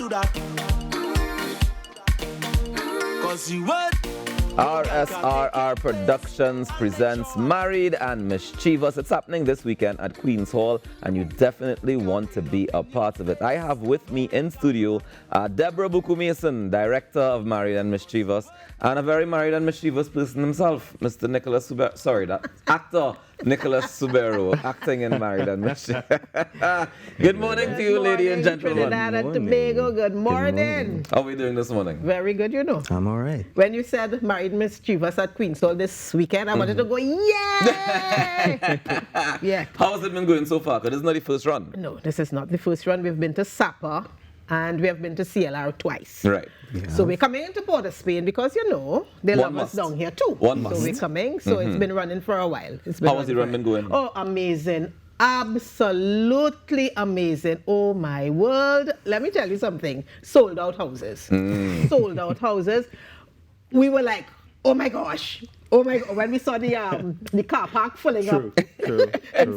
do that. Cause you would. RSRR Productions presents Married and Mischievous. It's happening this weekend at Queen's Hall, and you definitely want to be a part of it. I have with me in studio Debra Boucaud Mason, director of Married and Mischievous, and a very married and mischievous person himself, Mr. Nicholas Subero. Sorry, that actor Nicholas Subero, acting in Married and Mischievous. Good morning to you, ladies and gentlemen. Trinidad and Tobago, good morning. How are we doing this morning? Very good, you know. I'm all right. When you said Married Mischievous at Queen's Hall this weekend, I wanted to go, yay! Yeah. How has it been going so far? Because this is not the first run. No, this is not the first run. We've been to Sapa and we have been to CLR twice. Right. Yeah. So we're coming into Port of Spain because, you know, they love us down here too. One so must. we're coming. So it's been running for a while. How has the run been going? Oh, amazing. Absolutely amazing. Oh my word. Let me tell you something. Sold out houses. Sold out houses. We were like, oh my gosh. Oh my God. When we saw the car park filling up in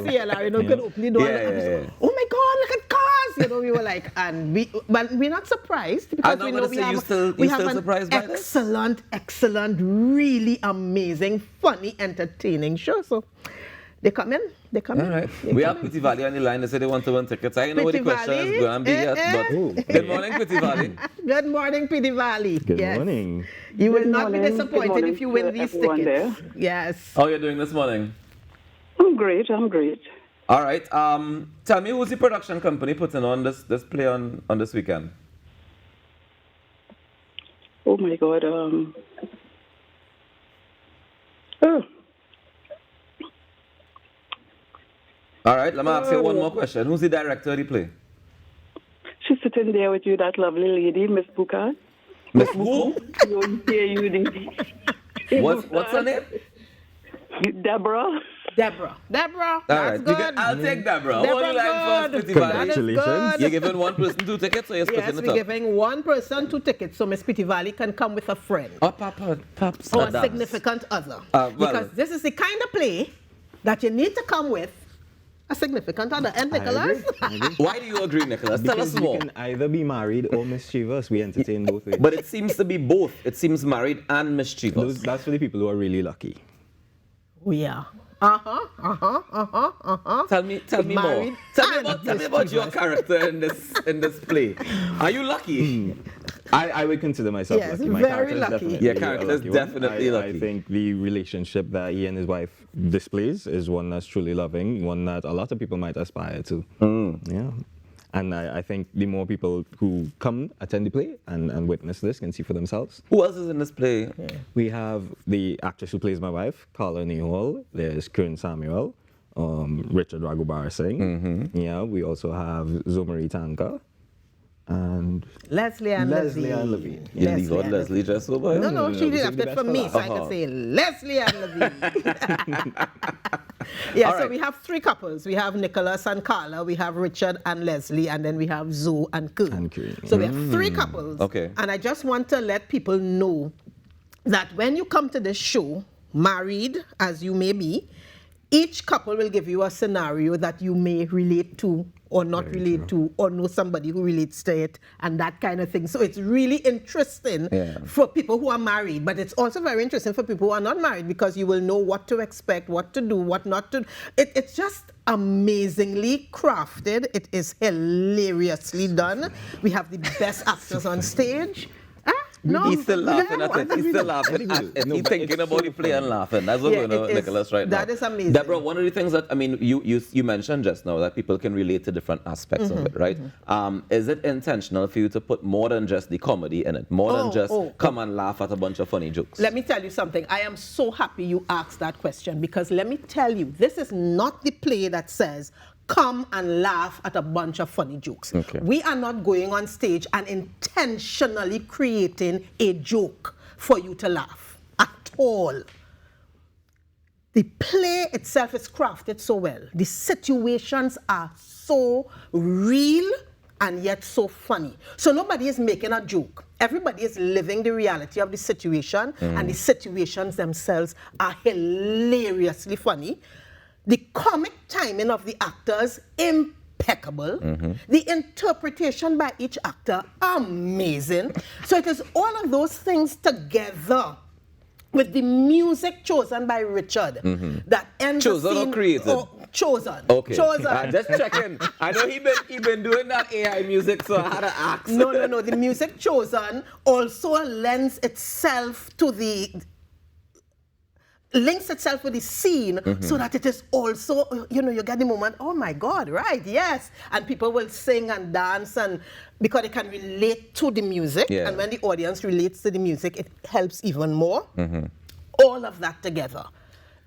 CLR, you know, could open the door. Yeah. Oh my God, look at cars. You know, we were like, but we're not surprised because we know we have an excellent, really amazing, funny, entertaining show. So they come in. All right. We have Pretty Valley on the line. They say they want to win tickets. I know what the question is going to be yet, but good morning, Pretty Valley. Good morning, Pretty Valley. Good morning. You will not be disappointed if you win these tickets. There. Yes. How are you doing this morning? I'm great. All right. Tell me, who's the production company putting on this play on this weekend? Oh my God. All right. Let me ask you one more question. Who's the director of the play? She's sitting there with you, that lovely lady, Miss Boucaud. Miss who? You What's her name? Deborah. Deborah. All That's right. good. I'll take Deborah. What Deborah do you like good. first, Pretty Valley? That is Congratulations. good. You're giving one person 2 tickets, or you're splitting Yes, it we're up? giving one person 2 tickets so Miss Pretty Valley can come with a friend Oh, Pops. or a significant other. Well- Because this is the kind of play that you need to come with a significant other. And Nicholas? I agree. Why do you agree, Nicholas? Tell us Because more. you can either be married or mischievous. We entertain both ways. But it seems to be both. It seems married and mischievous. That's for the people who are really lucky. Oh, yeah. Tell me more. Married Tell me about your character in this play. Are you lucky? I would consider myself Yes, lucky. My very character is lucky. definitely Your character a is lucky one. definitely lucky. I think the relationship that he and his wife displays is one that's truly loving, one that a lot of people might aspire to. Yeah. And I think the more people who come attend the play and witness this can see for themselves. Who else is in this play? We have the actress who plays my wife, Carla Nehol. There's Kern Samuel, Richard Raghubar Singh. Yeah, we also have Zomari Tanka and Leslie and Levine. You leave out Leslie just over here? No, she left it for me, so I could say Leslie and Levine. Yeah, so we have 3 couples. We have Nicholas and Carla, we have Richard and Leslie, and then we have Zoe and Kern. So we have 3 couples. Okay. And I just want to let people know that when you come to this show, married as you may be, each couple will give you a scenario that you may relate to or not relate to, or know somebody who relates to it, and that kind of thing. So it's really interesting for people who are married, but it's also very interesting for people who are not married because you will know what to expect, what to do, what not to. It's just amazingly crafted. It is hilariously done. We have the best actors on stage. No, He's still laughing at it. He's still laughing at it. He's thinking about the play and lauing. That's what's going on, Nicholas, right now. That is amazing. Deborah, one of the things that, I mean, you mentioned just now that people can relate to different aspects of it, right? Is it intentional for you to put more than just the comedy in it? More than just come and laugh at a bunch of funny jokes? Let me tell you something. I am so happy you asked that question because let me tell you, this is not the play that says, come and laugh at a bunch of funny jokes. Okay. We are not going on stage and intentionally creating a joke for you to laugh at all. The play itself is crafted so well. The situations are so real and yet so funny. So nobody is making a joke. Everybody is living the reality of the situation, and the situations themselves are hilariously funny. The comic timing of the actors impeccable. The interpretation by each actor, amazing. So it is all of those things together with the music chosen by Richard that ends Chosen the scene. or created? Oh, chosen. Okay. Chosen. Just checking. I know he been doing that AI music, so I had to ask. No. The music chosen also lends itself to links itself with the scene so that it is also, you get the moment, oh my God, right, yes. And people will sing and dance and because they can relate to the music. Yeah. And when the audience relates to the music, it helps even more. All of that together.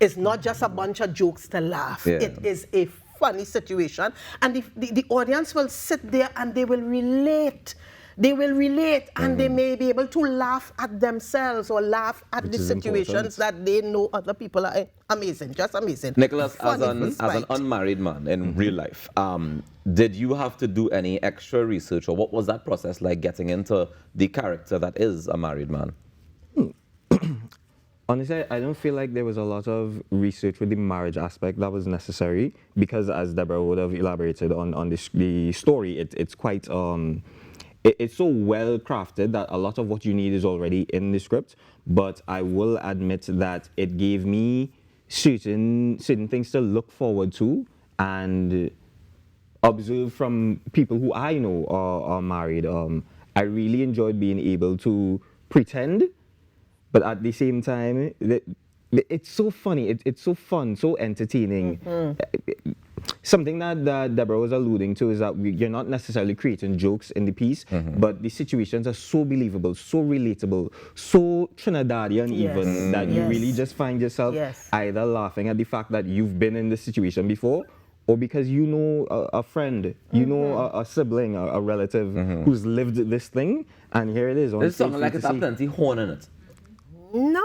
It's not just a bunch of jokes to laugh. Yeah. It is a funny situation. And the audience will sit there and they will relate. They will relate and they may be able to laugh at themselves or laugh at the situations that they know other people are amazing, just amazing. Nicholas, as Funny an unmarried man in real life, did you have to do any extra research or what was that process like getting into the character that is a married man? Honestly, I don't feel like there was a lot of research with the marriage aspect that was necessary because, as Debra would have elaborated on the story, it's quite it's so well crafted that a lot of what you need is already in the script. But I will admit that it gave me certain things to look forward to and observe from people who I know are married. I really enjoyed being able to pretend, but at the same time, it's so funny. It's so fun, so entertaining. Something that Debra was alluding to is that you're not necessarily creating jokes in the piece, but the situations are so believable, so relatable, so Trinidadian even, that you really just find yourself either laughing at the fact that you've been in this situation before, or because you know a friend, you know a sibling, a relative who's lived this thing, and here it is. It's something like it's plenty horn in it. No.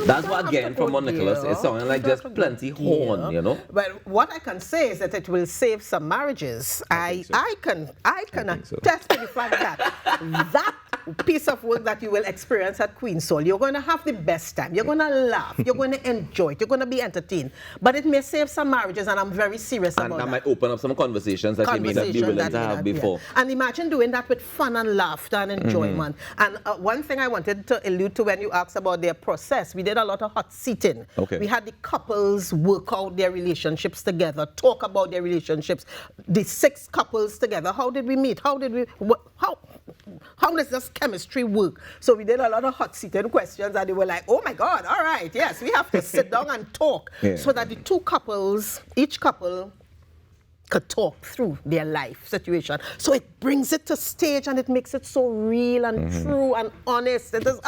That's what again from what Nicholas is sounding like just plenty horn, But what I can say is that it will save some marriages. I can attest to the fact that piece of work that you will experience at Queen's Hall, you're going to have the best time. You're going to laugh. You're going to enjoy it. You're going to be entertained. But it may save some marriages, and I'm very serious about that. And that might open up some conversations that you may not be willing to have before. Yeah. And imagine doing that with fun and laughter and enjoyment. And one thing I wanted to allude to when you asked about their process, we did a lot of hot seating. Okay. We had the couples work out their relationships together, talk about their relationships. The 6 couples together. How did we meet? How does this chemistry work? So we did a lot of hot seating questions and they were like, oh my God, all right, yes, we have to sit down and talk so that the 2 couples, each couple could talk through their life situation. So it brings it to stage and it makes it so real and true and honest. It is,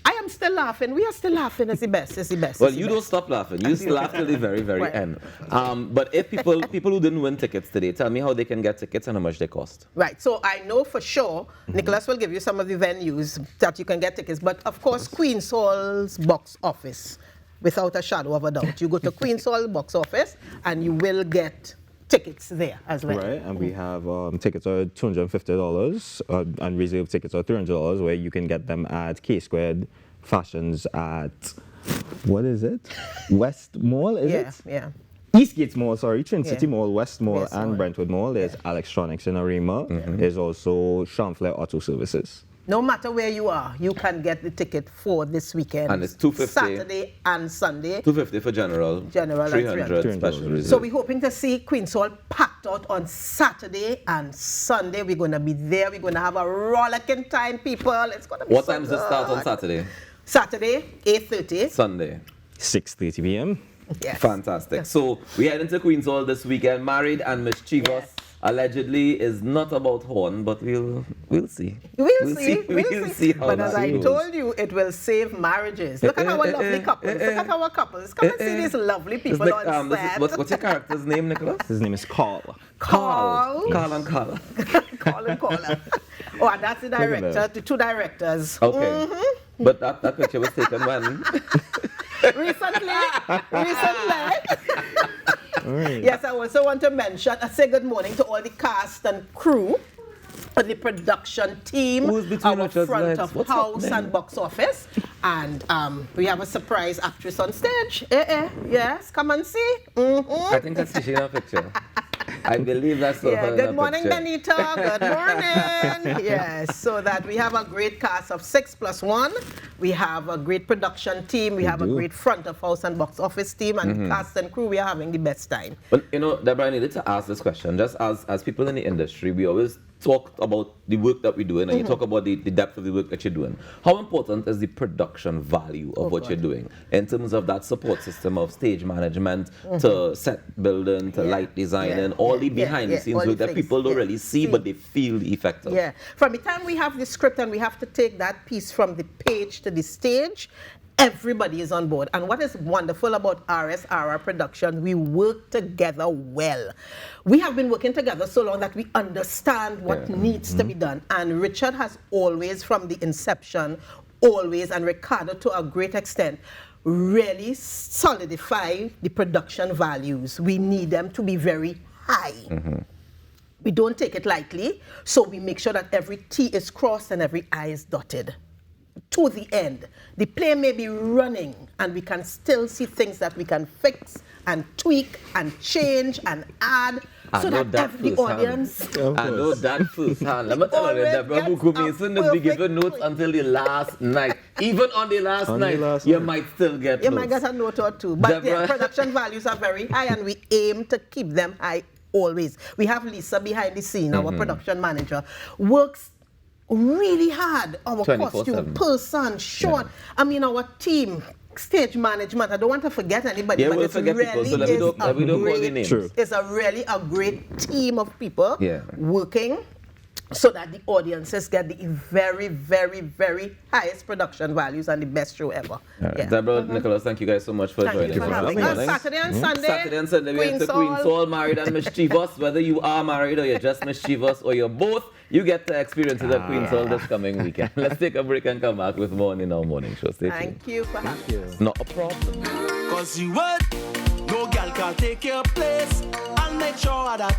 I am still laughing. We are still laughing. It's the best. It's the best. Well, you don't stop laughing. You still laugh till the very, very end. But if people who didn't win tickets today, tell me how they can get tickets and how much they cost. Right. So I know for sure, Nicholas will give you some of the venues that you can get tickets. But of course, Queen's Hall's box office, without a shadow of a doubt. You go to Queen's Hall box office and you will get tickets there as well. Right, and we have tickets are $250 and reserve tickets are $300 where you can get them at K-Squared Fashions at, what is it? West Mall, is it? Yeah. Eastgate Mall, sorry, City Mall, West Mall, and Brentwood Mall. There's Electronics in Arima. There's also Chamflair Auto Services. No matter where you are, you can get the ticket for this weekend. And it's $250. Saturday and Sunday. $250 for general. General $300 special reserve. So we're hoping to see Queen's Hall packed out on Saturday and Sunday. We're going to be there. We're going to have a rollicking time, people. It's going to be What time does it start on Saturday? Saturday, 8:30. Sunday. 6:30 p.m. Yes. Fantastic. Yes. So we head into Queen's Hall this weekend. Married and Mischievous. Yes. Allegedly is not about horn, but we'll see. We'll see. How but as I told you, it will save marriages. Look at our lovely couples. Look at our couples. Come and see these lovely people on set. What's your character's name, Nicholas? His name is Carl. Carl and Carla. Carl and Carla. Oh, and that's the director, the 2 directors. Okay. But that picture was taken when? Recently. Right. Yes, I also want to say good morning to all the cast and crew, and the production team, our front of house and box office, and we have a surprise actress on stage. Yes, come and see. I think that's she in our picture. I believe that's the Yeah, good morning, Benita. Good morning. Yes, so that we have a great cast of 6+1. We have a great production team. We have a great front of house and box office team, and cast and crew. We are having the best time. But you know, Debra, I needed to ask this question. Just as people in the industry, we always talk about the work that we're doing, and you talk about the depth of the work that you're doing. How important is the production value of what you're doing in terms of that support system of stage management to set building to light designing, all the behind the scenes work that people don't really see, but they feel the effect of? Yeah, from the time we have the script and we have to take that piece from the page to the stage, everybody is on board. And what is wonderful about RSRR production, we work together well. We have been working together so long that we understand what needs to be done. And Richard has always, from the inception, and Ricardo to a great extent, really solidify the production values. We need them to be very high. We don't take it lightly, so we make sure that every T is crossed and every I is dotted. To the end. The play may be running and we can still see things that we can fix and tweak and change and add so that the audience... I know that firsthand. Let me tell you, Debra Boucaud Mason is be giving notes until the last night. Even on the last night, you might still get notes. You might get a note or two. But the production values are very high and we aim to keep them high always. We have Lisa behind the scene, our production manager, works really hard. Our costume, person, short. I mean, our team, stage management. I don't want to forget anybody, but it's really it's a really a great team of people working so that the audiences get the very, very, very highest production values and the best show ever. Debra, Nicholas, thank you guys so much for joining us. Saturday and Sunday. Saturday and Sunday, we're into Queen's Hall, Married and Mischievous. Whether you are married or you're just mischievous or you're both, you get to experience it at Queen's Hall this coming weekend. Let's take a break and come back with more in our morning show. Stay tuned. Thank you for having us. Not a problem. Cause you would, no girl can take your place. And make sure that